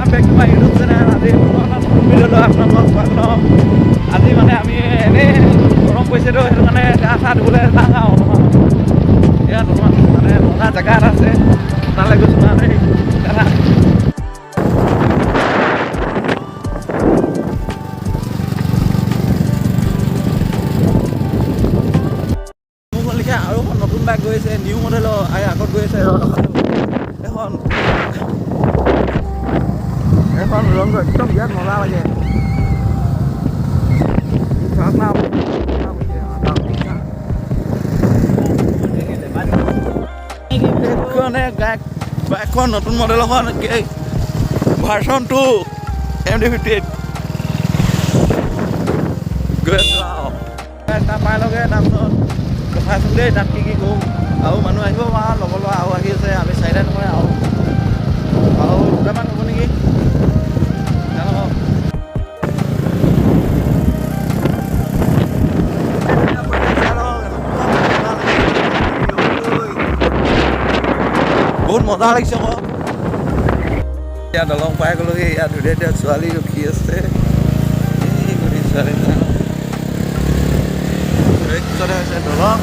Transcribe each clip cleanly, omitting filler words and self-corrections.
welcome back to my YouTube channel আজি ভিডিওটো আপোনালোকক স্বাগতম আজি মানে আমি এনে গৰম পৰিছেতো সেইটো কাৰণে গা চা ধুবলৈ যাওঁ ইয়াত মানে মজা জেগা এটা আছে তালৈ গৈছোঁ মানে দাদা মোৰলিকা আৰু এখন নতুন বাইক গৈ আছে নিউ মডেলৰ আগত গৈ আছে এখন ৰং একদম বিৰাট মজা লাগে বাইকখন নতুন মডেল এখন ভাৰ্চন 2 MD58 গৈ আছোঁ তাত পাই লগে তাৰপিছত দেখাইছোঁ দেই তাত কি কি কৰোঁ আৰু মানুহ আহিব লগৰ ল'ৰা আৰু আহি আছে আমি চাৰিটা নহয় আৰু দুটামান হ'ব নেকি বহুত মজা লাগিছে আকৌ ইয়াত দলং পাই গ'লোহি ইয়াত ধুনীয়া ধুনীয়া ছোৱালী ৰখি আছে ছোৱালী হৈছে দলং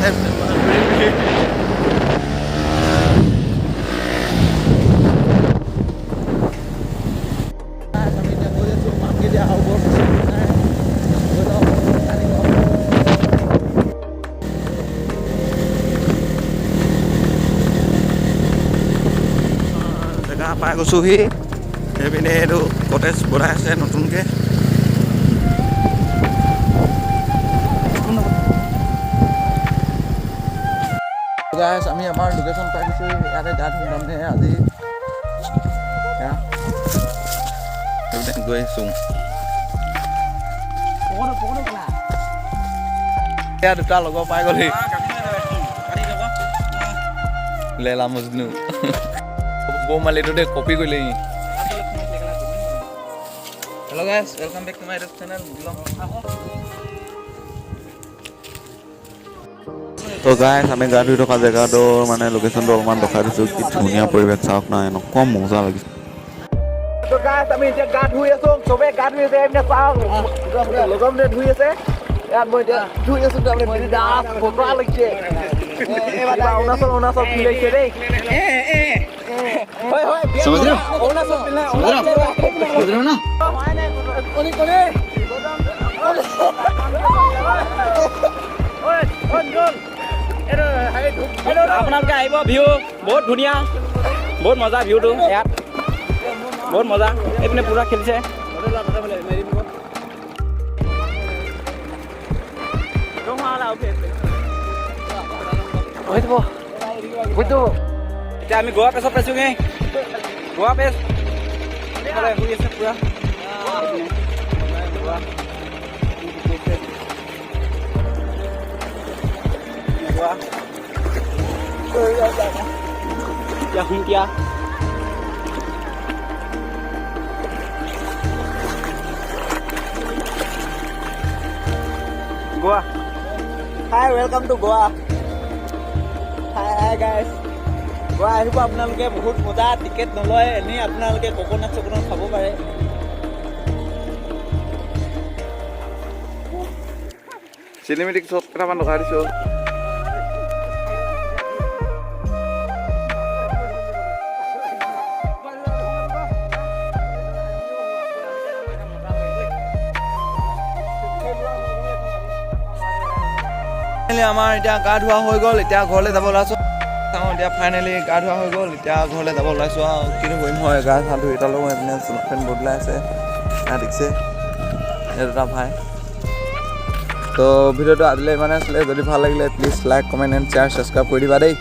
পাই গৈছোঁহি সেইপিনে এইটো কটেজ বনাই আছে নতুনকৈ আমি আমাৰ লোকেশ্যন পাই গৈছোঁ ইয়াতে গা ধুম তাৰমানে আজি গৈ আছোঁ ইয়াত দুটা লগৰ পাই গ'লি লেলা মজনু মালিটো দে কপি কৰিলে hello' guys welcome back to my YouTube channel তো গাইজ আমি গা ধুই থকা জেগাটো মানে লোকেশ্যনটো অলপমান দেখাই দিছোঁ কি ধুনীয়া পৰিৱেশ চাওক না এনেকুৱা মজা লাগিছে তো গাইজ আমি এতিয়া গা ধুই আছোঁ চবে গা ধুই আছে এইপিনে চাওক লগৰ মানে ধুই আছে ইয়াত মই এতিয়া ধুই আছোঁ তাৰমানে ফটোৱা লাগিছে অৰুণাচল ফিল আহিছে দেই समझ रहे हो ना আপোনালোকে আহিব ভিউ বহুত ধুনীয়া বহুত মজা ভিউটো ইয়াত বহুত মজা এইপিনে পুৰা খেলিছে এতিয়া আমি গোৱা পেছত পাইছোঁগে গোৱা পেচ শুই আছে পুৰা শুনকিয়া Goa hi welcome to Goa hi guys Goa আহিব আপোনালোকে বহুত মজা টিকেট নলয় এনেই আপোনালোকে কক'নাট চক'নাট খাব পাৰে চিনেমেটিক শ্বট কেইটামান দেখাই দিছোঁ আমাৰ এতিয়া গা ধোৱা হৈ গ'ল এতিয়া ঘৰলৈ যাব ওলাইছোঁ চাওঁ এতিয়া ফাইনেলি গা ধোৱা হৈ গ'ল এতিয়া ঘৰলৈ যাব ওলাইছোঁ আৰু কিনো কৰিম হয় গা চা ধুই এটালৈও এইপিনে ফেন বদলাই আছে দেখিছে এই দুটা ভাই তো ভিডিঅ'টো আজিলৈ ইমানে আছিলে যদি ভাল লাগিলে please like comment and share subscribe কৰি দিবা দেই